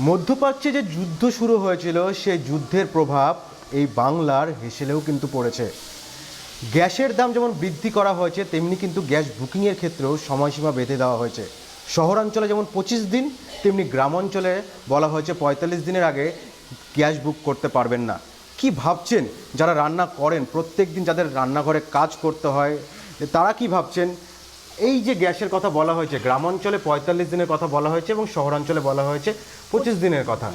মধ্যপ্রাচ্যে যে যুদ্ধ শুরু হয়েছিল সেই যুদ্ধের প্রভাব এই বাংলার হেসেলেও কিন্তু পড়েছে। গ্যাসের দাম যেমন বৃদ্ধি করা হয়েছে, তেমনি কিন্তু গ্যাস বুকিংয়ের ক্ষেত্রেও সময়সীমা বেঁধে দেওয়া হয়েছে। শহরাঞ্চলে যেমন 25 দিন, তেমনি গ্রামাঞ্চলে বলা হয়েছে 45 দিনের আগে গ্যাস বুক করতে পারবেন না। কি ভাবছেন যারা রান্না করেন, প্রত্যেক দিন যাদের রান্নাঘরে কাজ করতে হয়, তারা কি ভাবছেন? এই যে গ্যাসের কথা বলা হয়েছে, গ্রামাঞ্চলে 45 দিনের কথা বলা হয়েছে এবং শহরাঞ্চলে বলা হয়েছে 25 দিনের কথা,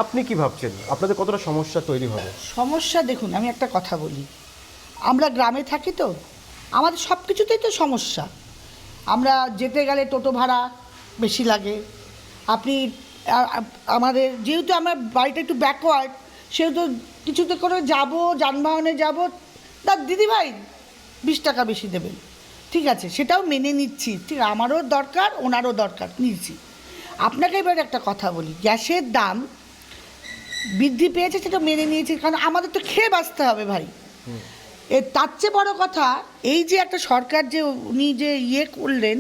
আপনি কি ভাবছেন আপনাদের কতটা সমস্যা তৈরি হবে? সমস্যা দেখুন, আমি একটা কথা বলি, আমরা গ্রামে থাকি তো আমাদের সব কিছুতেই তো সমস্যা। আমরা যেতে গেলে টোটো ভাড়া বেশি লাগে। আপনি আমাদের যেহেতু আমার বাড়িটা একটু ব্যাকওয়ার্ড, সেহেতু কিছুতে করে যাব, যানবাহনে যাব, তার দিদিভাই 20 টাকা বেশি দেবেন, ঠিক আছে, সেটাও মেনে নিচ্ছি, ঠিক আমারও দরকার, ওনারও দরকার, নিচ্ছি। আপনাকে এবার একটা কথা বলি, গ্যাসের দাম বৃদ্ধি পেয়েছে সেটা মেনে নিয়েছি, কারণ আমাদের তো খেয়ে বাঁচতে হবে ভাই। তার চেয়ে বড় কথা, এই যে একটা সরকার যে উনি যে করলেন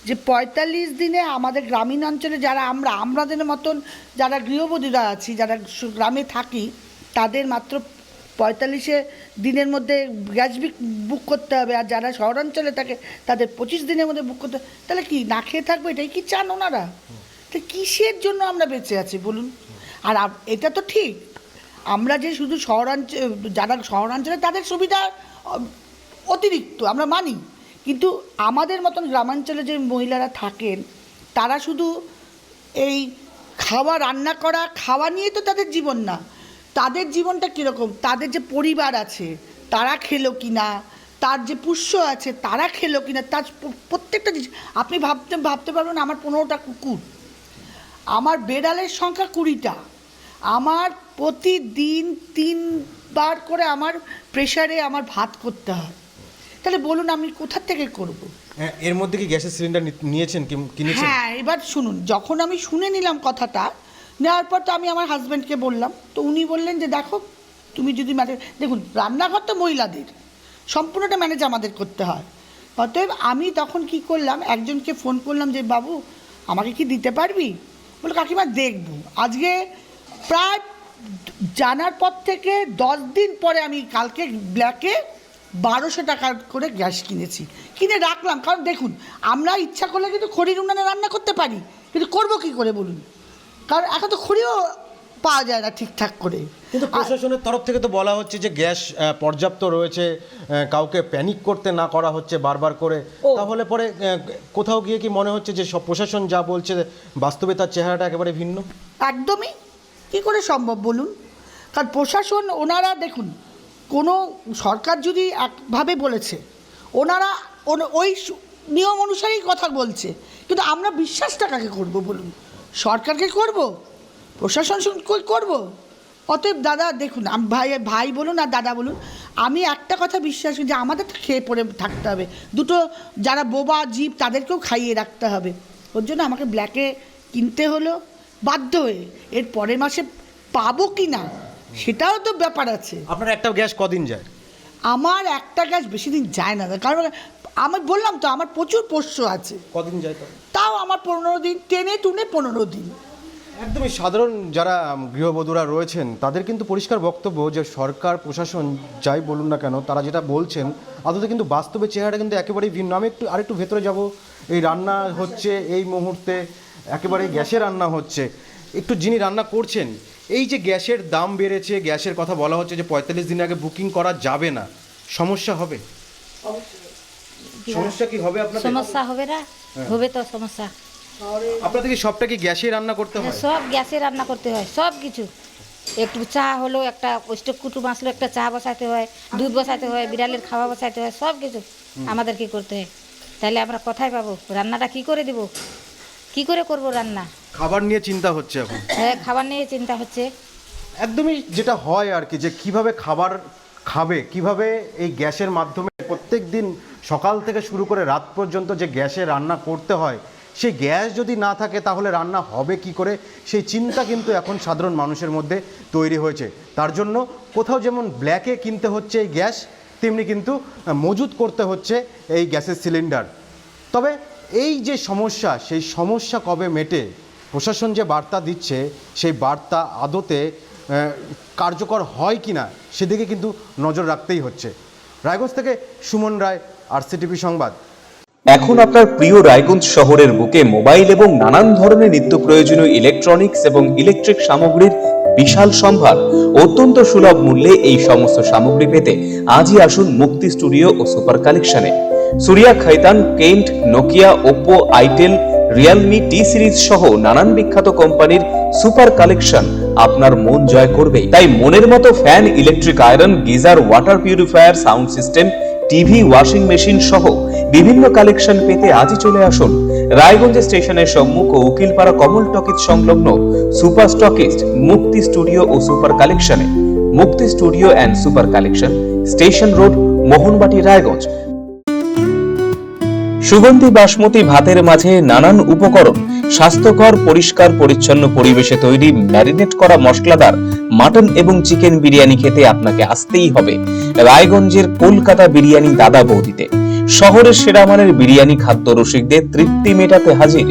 যে 45 দিনে আমাদের গ্রামীণ অঞ্চলে যারা আমাদের মতন যারা গৃহবধূরা আছি, যারা গ্রামে থাকি, তাদের মাত্র 45 দিনের মধ্যে গ্যাস বুক করতে হবে, আর যারা শহরাঞ্চলে থাকে তাদের 25 দিনের মধ্যে বুক করতে হবে। তাহলে কি না খেয়ে থাকবে? এটাই কি চান ওনারা? তো কিসের জন্য আমরা বেঁচে আছি বলুন? আর এটা তো ঠিক, আমরা যে শুধু যারা শহরাঞ্চলে তাদের সুবিধা অতিরিক্ত আমরা মানি, কিন্তু আমাদের মতন গ্রামাঞ্চলে যে মহিলারা থাকেন তারা শুধু এই রান্না করা খাওয়া নিয়ে তো তাদের জীবন না, তাদের জীবনটা কীরকম, তাদের যে পরিবার আছে তারা খেলো কি না, তার যে পুষ্য আছে তারা খেলো কি না, তার প্রত্যেকটা জিনিস আপনি ভাবতে পারবেন। আমার 15টা কুকুর, আমার বেড়ালের সংখ্যা 20টা, আমার প্রতিদিন 3 বার করে আমার প্রেশারে আমার ভাত করতে হয়। তাহলে বলুন আমি কোথা থেকে করব? এর মধ্যে কি গ্যাসের সিলিন্ডার নিয়েছেন, কিনেছেন? হ্যাঁ, এবার শুনুন, যখন আমি শুনে নিলাম কথাটা, নেওয়ার পর তো আমি আমার হাজব্যান্ডকে বললাম, তো উনি বললেন যে দেখো তুমি যদি দেখুন, রান্নাঘর তো মহিলাদের, সম্পূর্ণটা ম্যানেজ আমাদের করতে হয়। অতএব আমি তখন কি করলাম, একজনকে ফোন করলাম যে বাবু আমাকে কি দিতে পারবি? বলে কাকিমা দেখবো। আজকে প্রায় জানার পর থেকে 10 দিন পরে আমি কালকে ব্ল্যাকে 1200 টাকা করে গ্যাস কিনে রাখলাম। কারণ দেখুন, আমরা ইচ্ছা করলে কিন্তু খড়ির উনানে রান্না করতে পারি, কিন্তু করবো কী করে বলুন? কারণ এখন তো খড়িও পাওয়া যায় না ঠিকঠাক করে। কিন্তু প্রশাসনের তরফ থেকে তো বলা হচ্ছে যে গ্যাস পর্যাপ্ত রয়েছে, কাউকে প্যানিক করতে না করা হচ্ছে বারবার করে। তাহলে পরে কোথাও গিয়ে কি মনে হচ্ছে যে সব প্রশাসন যা বলছে বাস্তবে তার চেহারাটা একেবারে ভিন্ন? একদমই কী করে সম্ভব বলুন? কারণ প্রশাসন ওনারা দেখুন, কোনো সরকার যদি একভাবে বলেছে, ওনারা ওই নিয়ম অনুসারেই কথা বলছে, কিন্তু আমরা বিশ্বাসটা কাকে করবো বলুন? সরকারকে করব, প্রশাসন করব? অতএব দাদা দেখুন, ভাই বলুন আর দাদা বলুন, আমি একটা কথা বিশ্বাস করি যে আমাদের তো খেয়ে পড়ে থাকতে হবে, দুটো যারা বোবা জীব তাদেরকেও খাইয়ে রাখতে হবে। ওর জন্য আমাকে ব্ল্যাকে কিনতে হলো বাধ্য হয়ে। এর পরের মাসে পাবো কি না সেটাও তো ব্যাপার আছে। আপনার একটা গ্যাস কদিন যায়? আমার একটা গ্যাস বেশি দিন যায় না, কারণ আমি বললাম তো আমার প্রচুর পোষ্য আছে। কদিন যায় তাও আমার 15 দিন, টেনে টুনে 15 দিন। একদমই সাধারণ যারা গৃহবধূরা রয়েছেন তাদের কিন্তু পরিষ্কার বক্তব্য যে সরকার প্রশাসন যাই বলুন না কেন, তারা যেটা বলছেন আদতে কিন্তু বাস্তবে চেহারাটা কিন্তু একেবারেই ভিন্ন। আমি আরেকটু ভেতরে যাব। এই রান্না হচ্ছে এই মুহূর্তে, একেবারে গ্যাসে রান্না হচ্ছে। একটু যিনি রান্না করছেন, এই যে গ্যাসের দাম বেড়েছে, গ্যাসের কথা বলা হচ্ছে যে 45 দিন আগে বুকিং করা যাবে না, সমস্যা হবে? সমস্যা কি হবে আপনাদের? সমস্যা হবে না, হবে তো সমস্যা। আপনাদের কি সবটা কি গ্যাসে রান্না করতে হয়? সব গ্যাসে রান্না করতে হয়, সব কিছু। একটু চা হলো, একটা ওস্টেক কুটুম আসলো, একটা চা বসাতে হয়, দুধ বসাতে হয়, বিড়ালের খাওয়া বসাতে হয়, সব কিছু আমাদের কি করতে হয়। তাহলে আমরা কোথায় পাবো রান্নাটা? কি করে দিব, কি করে করব রান্না? খাবার নিয়ে চিন্তা হচ্ছে এখন। হ্যাঁ, খাবার নিয়ে চিন্তা হচ্ছে। একদমই যেটা হয় আর কি, যে কিভাবে খাবার খাবে, কিভাবে এই গ্যাসের মাধ্যমে প্রত্যেক দিন সকাল থেকে শুরু করে রাত পর্যন্ত যে গ্যাসে রান্না করতে হয়, সেই গ্যাস যদি না থাকে তাহলে রান্না হবে কি করে, সেই চিন্তা কিন্তু এখন সাধারণ মানুষের মধ্যে তৈরি হয়েছে। তার জন্য কোথাও যেমন ব্ল্যাকে কিনতে হচ্ছে এই গ্যাস, তেমনি কিন্তু মজুত করতে হচ্ছে এই গ্যাসের সিলিন্ডার। তবে এই যে সমস্যা, সেই সমস্যা কবে মেটে প্রশাসন যে বার্তা দিচ্ছে সেই বার্তা আদতে কার্যকর হয় কি না সেদিকে কিন্তু নজর রাখতেই হচ্ছে। রায়গঞ্জ থেকে সুমন রায়, RCTV সংবাদ। এখন আপনার প্রিয় রায়গঞ্জ শহরের বুকে মোবাইল এবং নানান ধরনের নিত্য প্রয়োজনীয় ইলেকট্রনিক্স এবং ইলেকট্রিক সামগ্রীর বিশাল সম্ভার অত্যন্ত সুলভ মূল্যে এই সমস্ত সামগ্রী পেতে আজই আসুন মুক্তি স্টুডিও ও সুপার কালেকশনে। Surya, Khaitan, Kent, Nokia, Oppo, itel, Realme, T Series সহ নানান বিখ্যাত কোম্পানির সুপার কালেকশন আপনার মন জয় করবে। তাই মনের মতো fan, electric iron, geyser, water purifier, sound system, TV, washing machine সহ বিভিন্ন কালেকশন পেতে আজই চলে আসুন রায়গঞ্জ স্টেশনের সম্মুখ ও উকিলপাড়া কমল টকিজ সংলগ্ন সুপার স্টকিস্ট মুক্তি স্টুডিও ও সুপার কালেকশনে। মুক্তি studio and super collection, station road, Mohanbati, Raiganj. সুগন্ধি বাসমতি ভাতের মাঝে নানান উপকরণ, স্বাস্থ্যকর, পরিষ্কার পরিচ্ছন্ন পরিবেশে তৈরি ম্যারিনেট করা মশলাদার মাটন এবং চিকেন বিরিয়ানি খেতে আপনাকে আসতেই হবে রায়গঞ্জের কলকাতা বিরিয়ানি দাদা বৌদিতে। শহরের সেরা মানের বিরিয়ানি খাদ্য রসিকদের তৃপ্তি মেটাতে হাজির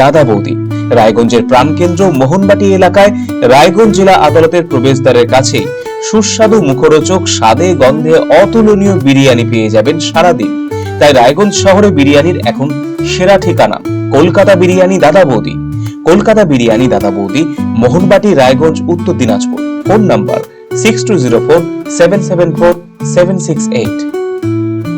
দাদা বৌদি। রায়গঞ্জের প্রাণকেন্দ্র মোহনবাটি এলাকায় রায়গঞ্জ জেলা আদালতের প্রবেশদ্বারের কাছে সুস্বাদু, মুখরোচক, স্বাদে গন্ধে অতুলনীয় বিরিয়ানি পেয়ে যাবেন সারাদিন। তাই রায়গঞ্জ শহরে বিরিয়ানির এখন সেরা ঠিকানা কলকাতা বিরিয়ানি দাদা বৌদি। কলকাতা বিরিয়ানি দাদা বৌদি, মোহনবাটি, রায়গঞ্জ, উত্তর দিনাজপুর। Phone number 6204774768।